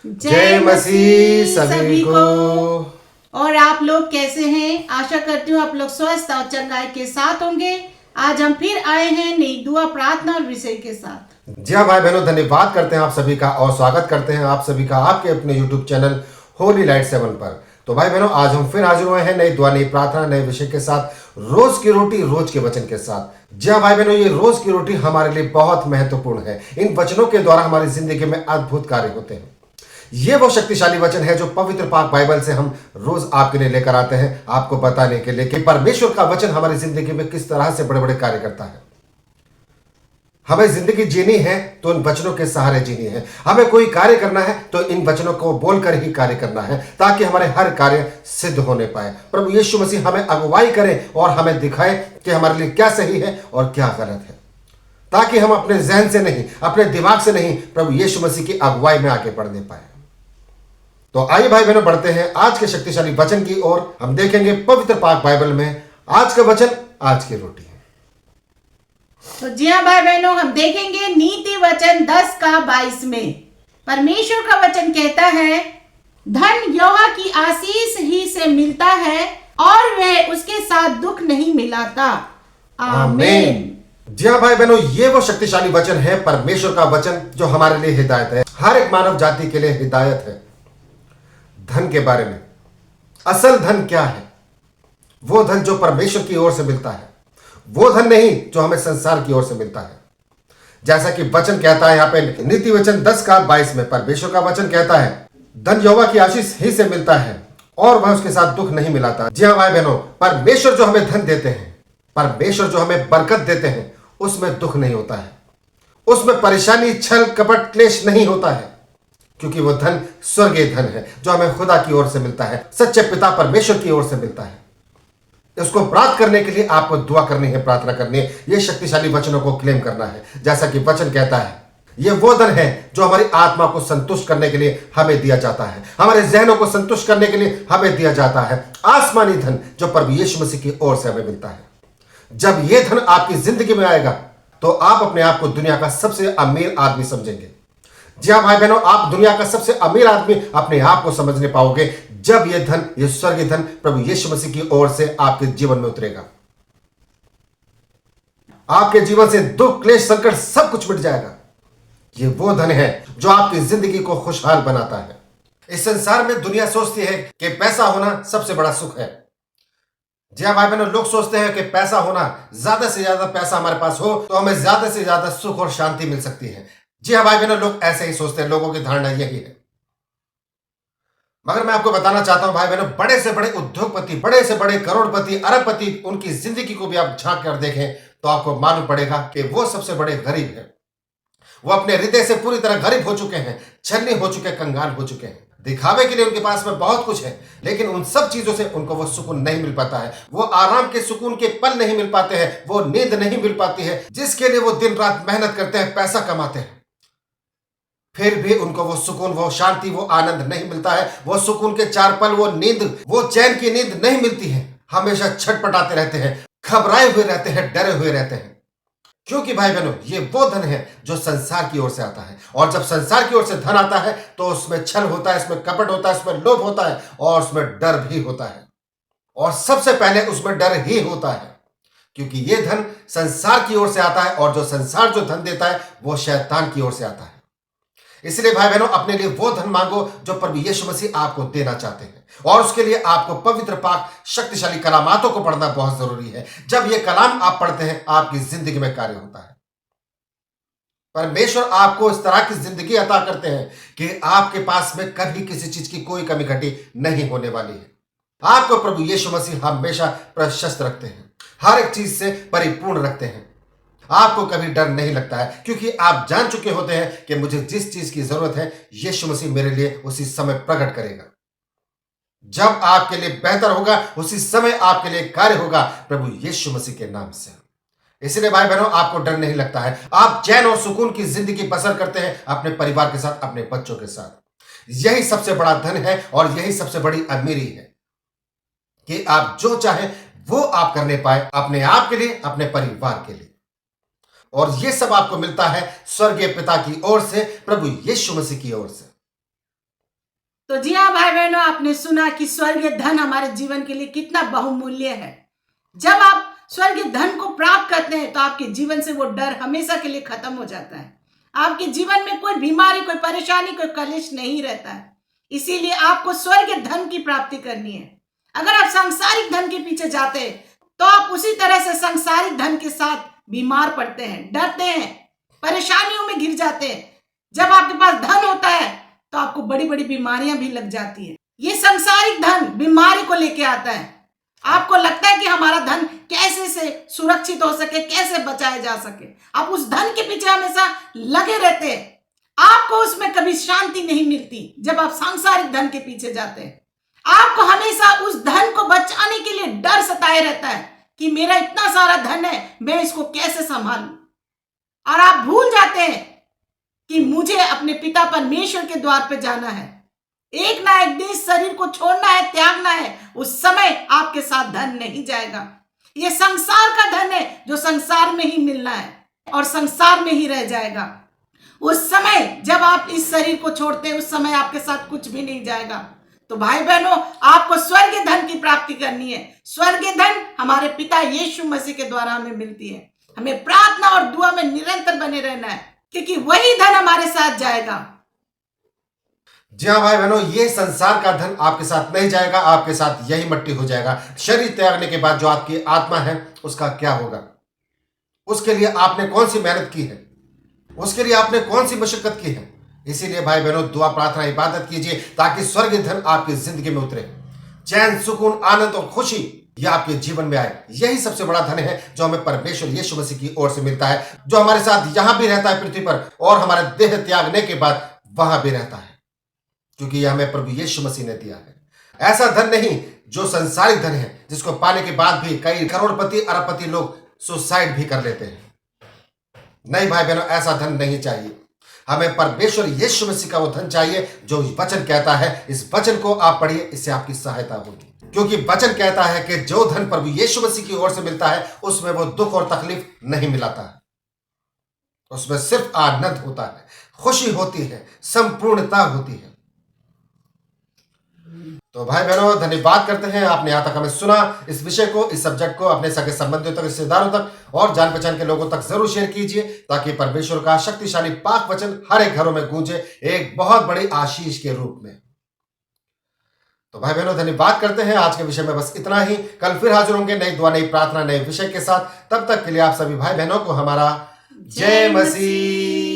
जय मसीह सभी को। और आप लोग कैसे हैं? आशा करती हूँ आप लोग स्वस्थ और चंगाई के साथ होंगे। आज हम फिर आए हैं नई दुआ प्रार्थना और विषय के साथ। जी हाँ भाई बहनों, धन्यवाद करते हैं आप सभी का और स्वागत करते हैं आप सभी का आपके अपने YouTube चैनल होली लाइट 7 पर। तो भाई बहनों, आज हम फिर हाजिर हुए हैं नई दुआ नई प्रार्थना नए विषय के साथ, रोज की रोटी रोज के वचन के साथ। जी हाँ भाई बहनों, ये रोज की रोटी हमारे लिए बहुत महत्वपूर्ण है। इन वचनों के द्वारा हमारी जिंदगी में अद्भुत कार्य होते हैं। ये वो शक्तिशाली वचन है जो पवित्र पाक बाइबल से हम रोज आपके लिए लेकर आते हैं, आपको बताने के लिए कि परमेश्वर का वचन हमारी जिंदगी में किस तरह से बड़े बड़े कार्य करता है। हमें जिंदगी जीनी है तो इन वचनों के सहारे जीनी है। हमें कोई कार्य करना है तो इन वचनों को बोलकर ही कार्य करना है, ताकि हमारे हर कार्य सिद्ध होने पाए। प्रभु यीशु मसीह हमें अगुवाई करे और हमें दिखाए कि हमारे लिए क्या सही है और क्या गलत है, ताकि हम अपने जहन से नहीं, अपने दिमाग से नहीं, प्रभु यीशु मसीह की अगुवाई में आगे बढ़ने पाए। तो आइए भाई बहनों, बढ़ते हैं आज के शक्तिशाली वचन की ओर। हम देखेंगे पवित्र पाक बाइबल में आज का वचन, आज की रोटी। तो जी हाँ भाई बहनों, हम देखेंगे नीति वचन 10 का 22 में। परमेश्वर का वचन कहता है, धन यहोवा की आशीष ही से मिलता है और वह उसके साथ दुख नहीं मिलाता। आमीन। जी हाँ भाई बहनों, ये वो शक्तिशाली वचन है, परमेश्वर का वचन जो हमारे लिए हिदायत है, हर एक मानव जाति के लिए हिदायत है। धन के बारे में, असल धन क्या है? वो धन जो परमेश्वर की ओर से मिलता है, वो धन नहीं जो हमें संसार की ओर से मिलता है। जैसा कि वचन कहता है यहाँ पे नीति वचन 10 का 22 में, परमेश्वर का वचन कहता है, धन यहोवा की आशीष ही से मिलता है और वह उसके साथ दुख नहीं मिलाता। जी हाँ भाई बहनों, परमेश्वर जो हमें धन देते हैं, परमेश्वर जो हमें बरकत देते हैं, उसमें दुख नहीं होता है, उसमें परेशानी, छल कपट क्लेश नहीं होता है, क्योंकि वो धन स्वर्गीय धन है जो हमें खुदा की ओर से मिलता है, सच्चे पिता परमेश्वर की ओर से मिलता है। इसको प्राप्त करने के लिए आपको दुआ करनी है, प्रार्थना करनी है, ये शक्तिशाली वचनों को क्लेम करना है। जैसा कि वचन कहता है, ये वो धन है जो हमारी आत्मा को संतुष्ट करने के लिए हमें दिया जाता है, हमारे जहनों को संतुष्ट करने के लिए हमें दिया जाता है। आसमानी धन जो प्रभु यीशु मसीह की ओर से हमें मिलता है। जब ये धन आपकी जिंदगी में आएगा तो आप अपने आप को दुनिया का सबसे अमीर आदमी समझेंगे। जी हाँ भाई बहनों, आप दुनिया का सबसे अमीर आदमी अपने आप को समझने पाओगे जब यह धन, यह स्वर्गीय धन प्रभु यीशु मसीह की ओर से आपके जीवन में उतरेगा। आपके जीवन से दुख क्लेश संकट सब कुछ मिट जाएगा। यह वो धन है जो आपकी जिंदगी को खुशहाल बनाता है। इस संसार में दुनिया सोचती है कि पैसा होना सबसे बड़ा सुख है। जी हाँ भाई बहनों, लोग सोचते हैं कि पैसा होना, ज्यादा से ज्यादा पैसा हमारे पास हो तो हमें ज्यादा से ज्यादा सुख और शांति मिल सकती है। जी हाँ भाई बहनों, लोग ऐसे ही सोचते हैं, लोगों की धारणा यही है। मगर मैं आपको बताना चाहता हूं भाई बहनों, बड़े से बड़े उद्योगपति, बड़े से बड़े करोड़पति, अरबपति, उनकी जिंदगी को भी आप झांक कर देखें तो आपको मालूम पड़ेगा कि वो सबसे बड़े गरीब हैं। वो अपने हृदय से पूरी तरह गरीब हो चुके हैं, छन्नी हो चुके, कंगाल हो चुके हैं। दिखावे के लिए उनके पास में बहुत कुछ है, लेकिन उन सब चीजों से उनको वो सुकून नहीं मिल पाता है। वो आराम के सुकून के पल नहीं मिल पाते हैं, वो नींद नहीं मिल पाती है जिसके लिए वो दिन रात मेहनत करते हैं, पैसा कमाते हैं। फिर भी उनको वो सुकून, वो शांति, वो आनंद नहीं मिलता है। वो सुकून के 4 पल, वो नींद, वो चैन की नींद नहीं मिलती है। हमेशा छटपटाते रहते हैं, घबराए हुए रहते हैं, डरे हुए रहते हैं। क्योंकि भाई बहनों, ये वो धन है जो संसार की ओर से आता है, और जब संसार की ओर से धन आता है तो उसमें छल होता है, इसमें कपट होता है, उसमें लोभ होता है और उसमें डर भी होता है। और सबसे पहले उसमें डर ही होता है, क्योंकि ये धन संसार की ओर से आता है और जो संसार जो धन देता है वो शैतान की ओर से आता है। इसलिए भाई बहनों, अपने लिए वो धन मांगो जो प्रभु यीशु मसीह आपको देना चाहते हैं, और उसके लिए आपको पवित्र पाक शक्तिशाली कलामातों को पढ़ना बहुत जरूरी है। जब ये कलाम आप पढ़ते हैं, आपकी जिंदगी में कार्य होता है। परमेश्वर आपको इस तरह की जिंदगी अता करते हैं कि आपके पास में कभी किसी चीज की कोई कमी घटी नहीं होने वाली है। आपको प्रभु यीशु मसीह हमेशा प्रशस्त रखते हैं, हर एक चीज से परिपूर्ण रखते हैं। आपको कभी डर नहीं लगता है, क्योंकि आप जान चुके होते हैं कि मुझे जिस चीज की जरूरत है यीशु मसीह मेरे लिए उसी समय प्रकट करेगा। जब आपके लिए बेहतर होगा उसी समय आपके लिए कार्य होगा प्रभु यीशु मसीह के नाम से। इसलिए भाई बहनों, आपको डर नहीं लगता है। आप चैन और सुकून की जिंदगी बसर करते हैं अपने परिवार के साथ, अपने बच्चों के साथ। यही सबसे बड़ा धन है और यही सबसे बड़ी अमीरी है कि आप जो चाहे वो आप करने पाए, अपने आप के लिए, अपने परिवार के लिए। और ये सब आपको मिलता है स्वर्गीय पिता की ओर से, प्रभु यीशु मसीह की ओर से। तो जी हाँ भाई बहनों, आपने सुना कि स्वर्गीय धन हमारे जीवन के लिए कितना बहुमूल्य है। जब आप स्वर्गीय धन को प्राप्त करते हैं तो आपके जीवन से वो डर हमेशा के लिए खत्म हो जाता है। आपके जीवन में कोई बीमारी, कोई परेशानी, कोई कलेश नहीं रहता है। इसीलिए आपको स्वर्गीय धन की प्राप्ति करनी है। अगर आप सांसारिक धन के पीछे जाते हैं तो आप उसी तरह से सांसारिक धन के साथ बीमार पड़ते हैं, डरते हैं, परेशानियों में घिर जाते हैं। जब आपके पास धन होता है तो आपको बड़ी बड़ी बीमारियां भी लग जाती है। ये सांसारिक धन बीमारी को लेके आता है। आपको लगता है कि हमारा धन कैसे से सुरक्षित हो सके, कैसे बचाया जा सके। आप उस धन के पीछे हमेशा लगे रहते हैं, आपको उसमें कभी शांति नहीं मिलती। जब आप सांसारिक धन के पीछे जाते हैं, आपको हमेशा उस धन को बचाने के लिए डर सताए रहता है कि मेरा इतना सारा धन है, मैं इसको कैसे संभालूं। और आप भूल जाते हैं कि मुझे अपने पिता परमेश्वर के द्वार पे जाना है। एक ना एक दिन शरीर को छोड़ना है, त्यागना है। उस समय आपके साथ धन नहीं जाएगा। ये संसार का धन है जो संसार में ही मिलना है और संसार में ही रह जाएगा। उस समय जब आप इस शरीर को छोड़ते हैं, उस समय आपके साथ कुछ भी नहीं जाएगा। तो भाई बहनों, आपको स्वर्गीय धन की प्राप्ति करनी है। स्वर्गीय धन हमारे पिता यीशु मसीह के द्वारा हमें मिलती है। हमें प्रार्थना और दुआ में निरंतर बने रहना है, क्योंकि वही धन हमारे साथ जाएगा। जी हाँ भाई बहनों, ये संसार का धन आपके साथ नहीं जाएगा, आपके साथ यही मट्टी हो जाएगा। शरीर त्यागने के बाद जो आपकी आत्मा है उसका क्या होगा? उसके लिए आपने कौन सी मेहनत की है, उसके लिए आपने कौन सी मशक्कत की है। इसीलिए भाई बहनों, दुआ, प्रार्थना, इबादत कीजिए ताकि स्वर्गीय धन आपकी जिंदगी में उतरे। चैन, सुकून, आनंद और खुशी ये आपके जीवन में आए। यही सबसे बड़ा धन है जो हमें परमेश्वर यीशु मसीह की ओर से मिलता है, जो हमारे साथ यहां भी रहता है पृथ्वी पर, और हमारे देह त्यागने के बाद वहां भी रहता है, क्योंकि यह हमें प्रभु यीशु मसीह ने दिया है। ऐसा धन नहीं जो संसारिक धन है, जिसको पाने के बाद भी कई करोड़पति, अरबपति लोग सुसाइड भी कर लेते हैं। नहीं भाई बहनों, ऐसा धन नहीं चाहिए। हमें परमेश्वर यीशु मसीह का वो धन चाहिए जो वचन कहता है। इस वचन को आप पढ़िए, इससे आपकी सहायता होगी, क्योंकि वचन कहता है कि जो धन प्रभु यीशु मसीह की ओर से मिलता है उसमें वो दुख और तकलीफ नहीं मिलाता है। उसमें सिर्फ आनंद होता है, खुशी होती है, संपूर्णता होती है। तो भाई बहनों, धन्यवाद करते हैं आपने यहाँ तक हमें सुना। इस विषय को, इस सब्जेक्ट को अपने सगे संबंधियों तक, रिश्तेदारों तक और जान पहचान के लोगों तक जरूर शेयर कीजिए, ताकि परमेश्वर का शक्तिशाली पाक वचन हर एक घरों में गूंजे, एक बहुत बड़ी आशीष के रूप में। तो भाई बहनों, धन्यवाद करते हैं। आज के विषय में बस इतना ही। कल फिर हाजिर होंगे नई दुआ, नई प्रार्थना, नए विषय के साथ। तब तक के लिए आप सभी भाई बहनों को हमारा जय मसीह।